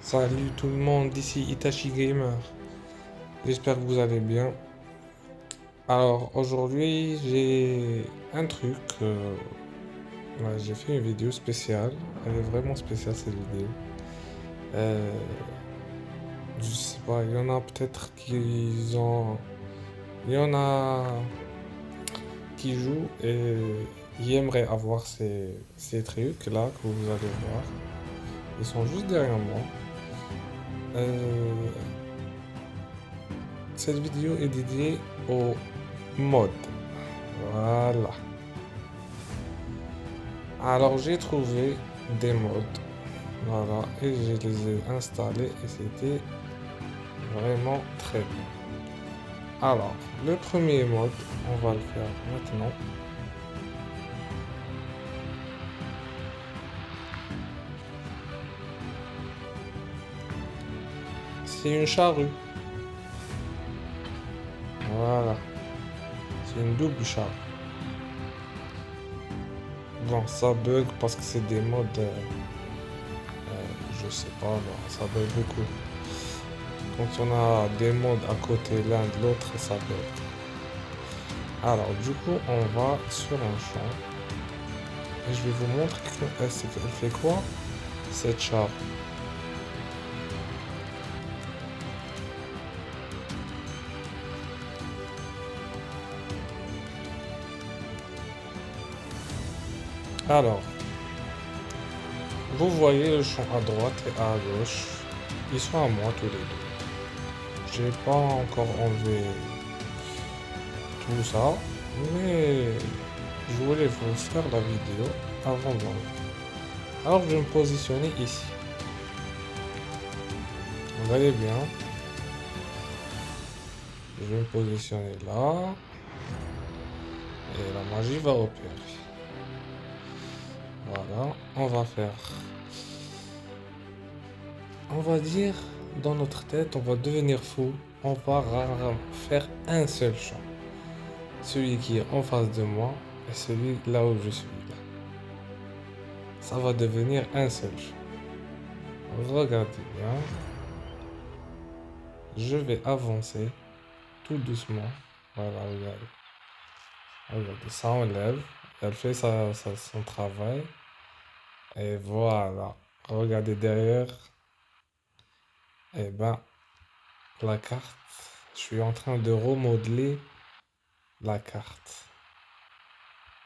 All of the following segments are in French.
Salut tout le monde, ici Itachi Gamer. J'espère que vous allez bien. Alors aujourd'hui j'ai un truc. J'ai fait une vidéo spéciale. Elle est vraiment spéciale cette vidéo. Euh, je sais pas, il y en a peut-être qui ont. Il y en a qui jouent et qui aimeraient avoir ces trucs là que vous allez voir. Ils sont juste derrière moi. Euh, cette vidéo est dédiée au mode. Voilà. Alors j'ai trouvé des modes, voilà, et je les ai installés et c'était vraiment très bien. Alors, le premier mode, on va le faire maintenant. C'est une charrue. Voilà, c'est une double charrue. Bon, ça bug parce que c'est des modes, je sais pas, bon, ça bug beaucoup. Quand on a des modes à côté l'un de l'autre, ça bug. Alors, du coup, on va sur un champ et je vais vous montrer elle fait quoi cette charrue. Alors, vous voyez le champ à droite et à gauche. Ils sont à moi tous les deux. J'ai pas encore enlevé tout ça, mais je voulais vous faire la vidéo avant d'enlever. Alors je vais me positionner ici. Vous allez bien. Je vais me positionner là. Et la magie va opérer. Voilà. On va faire. On va dire dans notre tête, on va devenir fou. On va faire un seul champ. Celui qui est en face de moi et celui là où je suis là. Ça va devenir un seul champ. Regardez bien. Je vais avancer tout doucement. Voilà, regardez. Regardez, ça enlève. Elle fait son travail. Et voilà. Regardez derrière. Et ben, la carte. Je suis en train de remodeler la carte.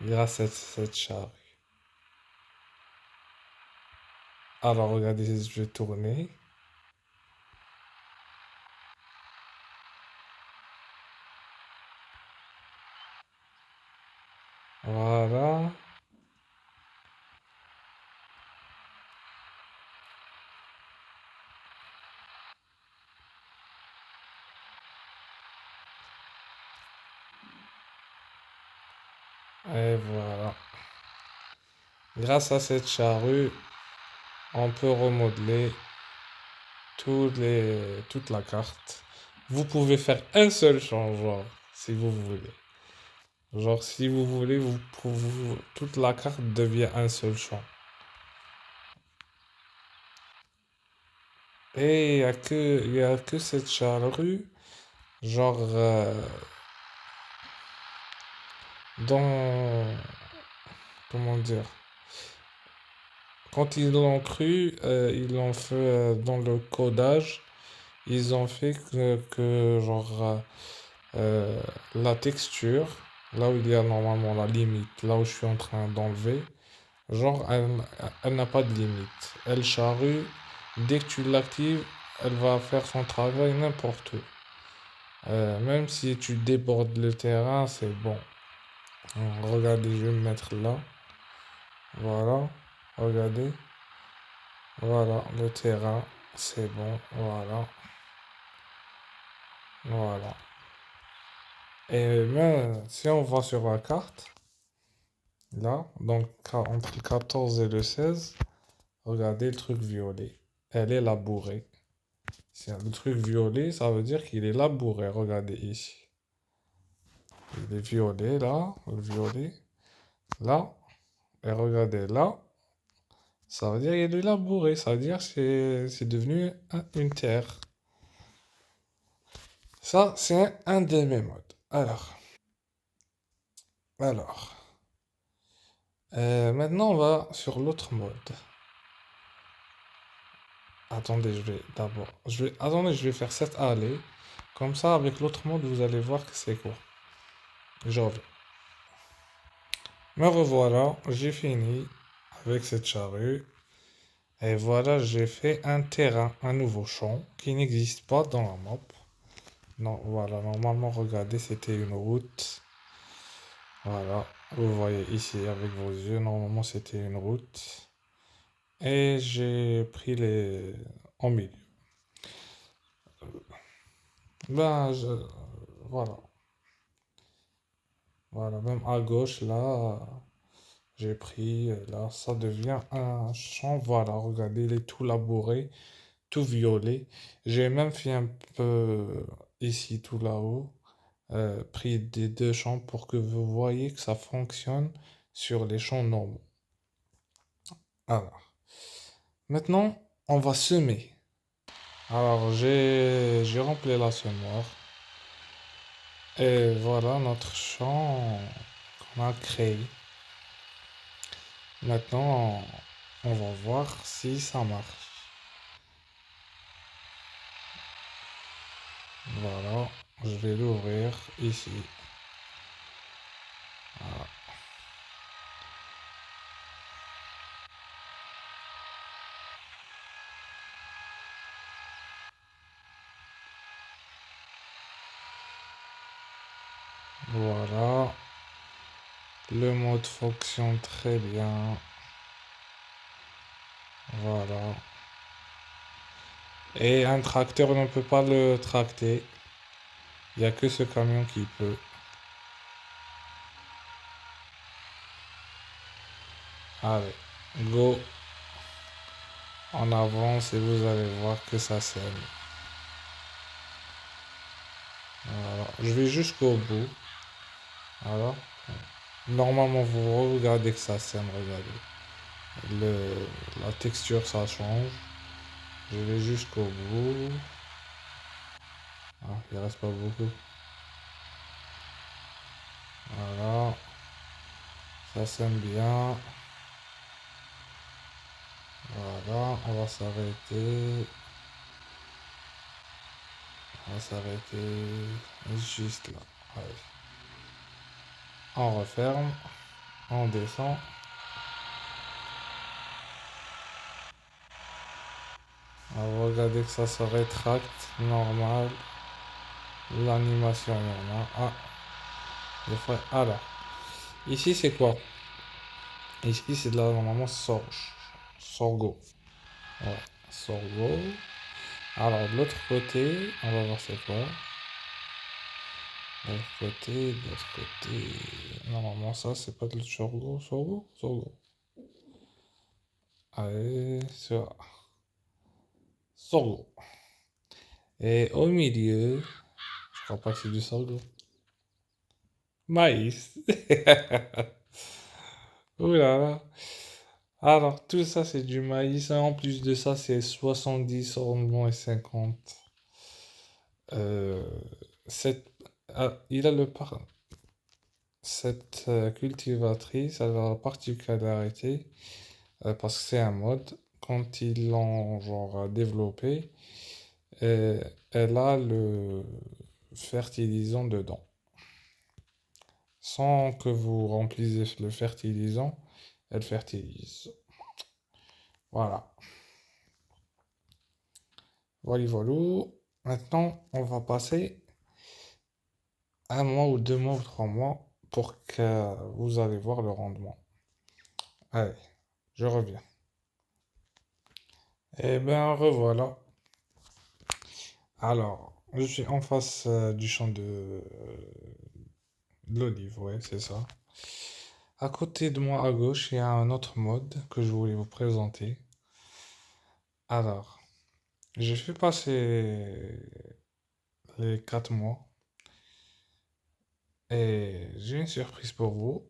Grâce à cette charge. Alors, regardez, je vais tourner. Voilà. Et voilà. Grâce à cette charrue, on peut remodeler toute la carte. Vous pouvez faire un seul champ, genre, si vous voulez. Genre, si vous voulez, toute la carte devient un seul champ. Et il y a que cette charrue, genre, dans, comment dire, quand ils l'ont cru, ils l'ont fait dans le codage, ils ont fait genre, euh, la texture, là où il y a normalement la limite, là où je suis en train d'enlever, genre, elle n'a pas de limite. Elle charrue, dès que tu l'actives, elle va faire son travail n'importe où. Même si tu débordes le terrain, c'est bon. Regardez, je vais me mettre là. Voilà. Regardez. Voilà, le terrain, c'est bon. Voilà. Voilà. Et même si on va sur la carte, là, donc entre le 14 et le 16, regardez le truc violet. Elle est labourée. C'est le truc violet, ça veut dire qu'il est labouré. Regardez ici. Il est violet là, le violet. Là. Et regardez là. Ça veut dire qu'il y a de labouré, ça veut dire que c'est devenu une terre. Ça, c'est un de mes modes. Alors, maintenant on va sur l'autre mode. Attendez, attendez, je vais faire cette allée. Comme ça, avec l'autre mode, vous allez voir que c'est quoi. Je reviens. Me revoilà, j'ai fini avec cette charrue. Et voilà, j'ai fait un terrain, un nouveau champ qui n'existe pas dans la map. Non, voilà, normalement, regardez, c'était une route. Voilà, vous voyez ici avec vos yeux, normalement, c'était une route. Et j'ai pris les en milieu. Ben, voilà, voilà, même à gauche, là, j'ai pris, là, ça devient un champ. Voilà, regardez, il est tout labouré, tout violet. J'ai même fait un peu ici, tout là-haut. Pris des deux champs pour que vous voyez que ça fonctionne sur les champs normaux. Alors, maintenant, on va semer. Alors, j'ai rempli la semoire. Et voilà notre champ qu'on a créé. Maintenant, on va voir si ça marche. Voilà, je vais l'ouvrir ici. Voilà, le mode fonctionne très bien. Voilà. Et un tracteur ne peut pas le tracter. Il n'y a que ce camion qui peut. Allez, go. En avance et vous allez voir que ça sème. Voilà. Je vais jusqu'au bout. Voilà. Normalement, vous regardez que ça sème. Regardez. La texture, ça change. Je vais jusqu'au bout. Ah, il reste pas beaucoup. Voilà. Ça sème bien. Voilà. On va s'arrêter. On va s'arrêter juste là. Allez. On referme. On descend. On va regarder que ça se rétracte. Normal. L'animation normale. Ah, des fois. Alors. Ici, c'est quoi? Ici, c'est de la normalement sorgho. Ouais, sorgho. Alors, de l'autre côté, on va voir c'est quoi. De l'autre côté. Normalement, ça, c'est pas de sorgho. Sorgho. Allez, ça. Sorgho. Et au milieu, je crois pas que c'est du sorgho. Maïs. Ouh là là. Alors, tout ça, c'est du maïs. En plus de ça, c'est 70 rendements et 50. Euh, cette, il a cette cultivatrice, elle a la particularité, parce que c'est un mode, quand ils l'ont genre développé, euh, elle a le fertilisant dedans. Sans que vous remplissez le fertilisant, elle fertilise. Voilà. Voilà, voilà. Maintenant, on va passer un mois ou 2 mois ou 3 mois pour que vous allez voir le rendement. Allez, je reviens. Eh bien, revoilà. Alors, je suis en face du champ de l'olive, ouais, c'est ça. À côté de moi, à gauche, il y a un autre mode que je voulais vous présenter. Alors, j'ai fait passer les 4 mois et j'ai une surprise pour vous.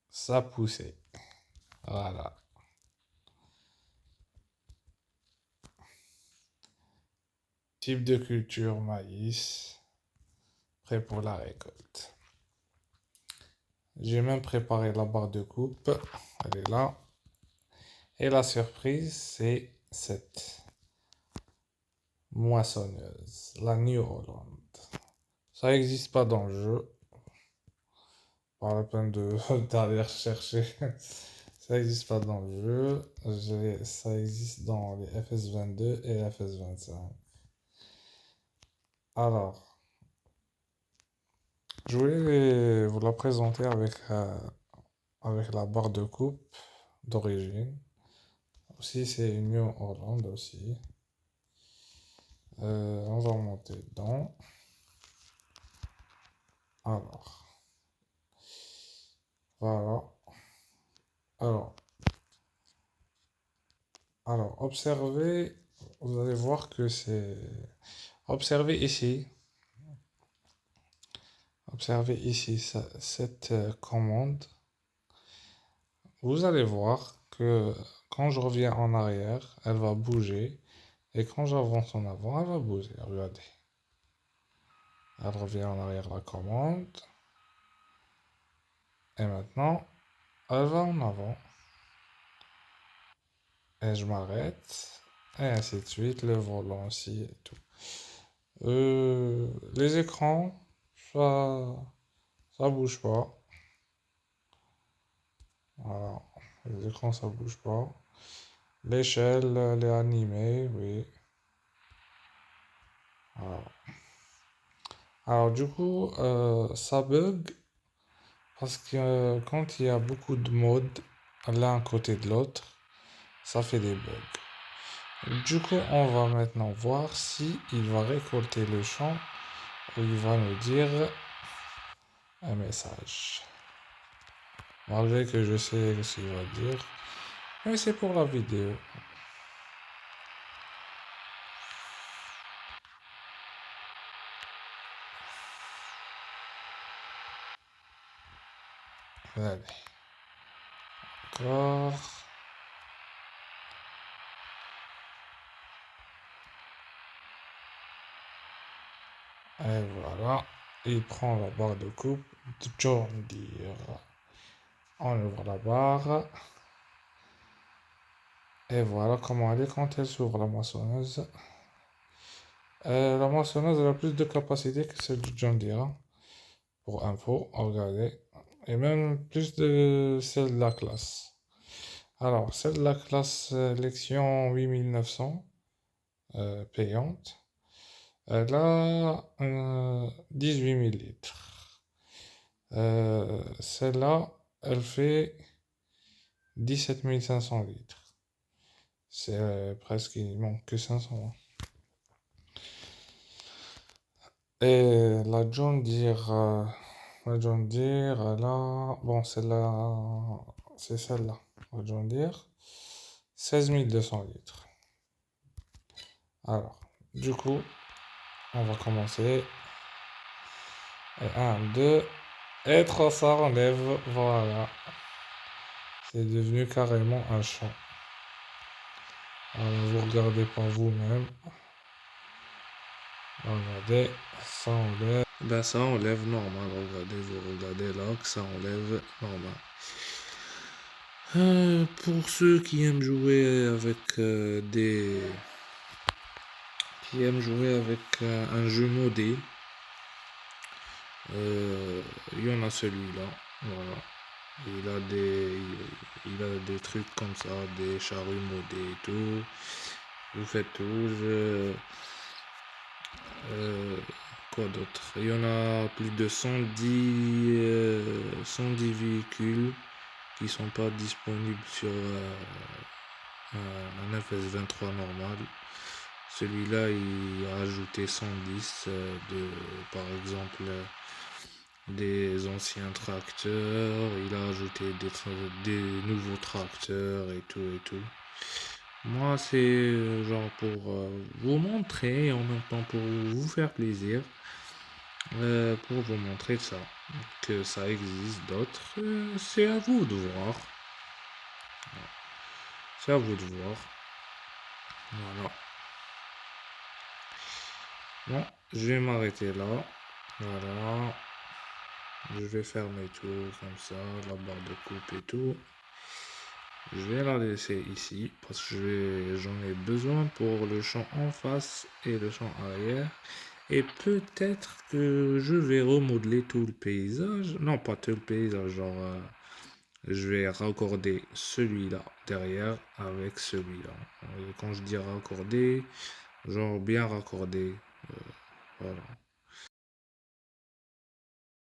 Ça a poussé. Voilà. Type de culture, maïs, prêt pour la récolte. J'ai même préparé la barre de coupe, elle est là. Et la surprise, c'est cette moissonneuse, la New Holland. Ça n'existe pas dans le jeu, pas la peine d'aller chercher. Ça n'existe pas dans le jeu, ça existe dans les FS22 et FS25. Alors, je voulais vous la présenter avec la barre de coupe d'origine. Aussi, c'est une New Holland aussi. On va monter dedans. Alors, voilà. Alors, observez, vous allez voir que c'est... Observez ici. Observez ici cette commande. Vous allez voir que quand je reviens en arrière, elle va bouger. Et quand j'avance en avant, elle va bouger. Regardez. Elle revient en arrière la commande. Et maintenant, elle va en avant. Et je m'arrête. Et ainsi de suite. Le volant aussi et tout. Les écrans, ça bouge pas. Voilà. Les écrans, ça bouge pas. L'échelle, elle est animée, oui. Voilà. Alors du coup, ça bug parce que quand il y a beaucoup de modes l'un à côté de l'autre, ça fait des bugs. Du coup, on va maintenant voir si il va récolter le champ ou il va nous dire un message. Malgré que je sais ce qu'il va dire, mais c'est pour la vidéo. Allez, encore. Et voilà, il prend la barre de coupe de John Deere. On ouvre la barre. Et voilà comment elle est quand elle s'ouvre la moissonneuse. La moissonneuse elle a plus de capacité que celle du John Deere, hein, pour info, regardez. Et même plus de celle de la classe. Alors, celle de la classe Lexion 8900, payante, elle a 18 000 litres. Celle-là, elle fait 17 500 litres. C'est presque, il manque que 500. Et la John Deere, là, bon, celle-là, c'est celle-là, la John Deere, 16 200 litres. Alors, du coup, on va commencer. Et 1, 2, et 3, ça enlève, voilà. C'est devenu carrément un champ. Alors, vous regardez par vous-même. Regardez, ça enlève. Ben, ça enlève normal. Regardez, vous regardez là que ça enlève normal. Pour ceux qui aiment jouer avec un jeu modé, il y en a celui-là. Voilà. Il a des trucs comme ça, des charrues modées et tout. Vous faites tout. Quoi d'autre? Il y en a plus de 110 véhicules qui sont pas disponibles sur un FS23 normal. Celui-là, il a ajouté 110 par exemple, des anciens tracteurs. Il a ajouté des nouveaux tracteurs et tout et tout. Moi, c'est genre pour vous montrer, en même temps pour vous faire plaisir, pour vous montrer ça, que ça existe d'autres. C'est à vous de voir. C'est à vous de voir. Voilà. Non, je vais m'arrêter là. Voilà. Je vais fermer tout comme ça, la barre de coupe et tout. Je vais la laisser ici parce que j'en ai besoin pour le champ en face et le champ arrière. Et peut-être que je vais remodeler tout le paysage. Non, pas tout le paysage, genre je vais raccorder celui-là derrière avec celui-là. Quand je dis raccorder, genre bien raccorder. Voilà.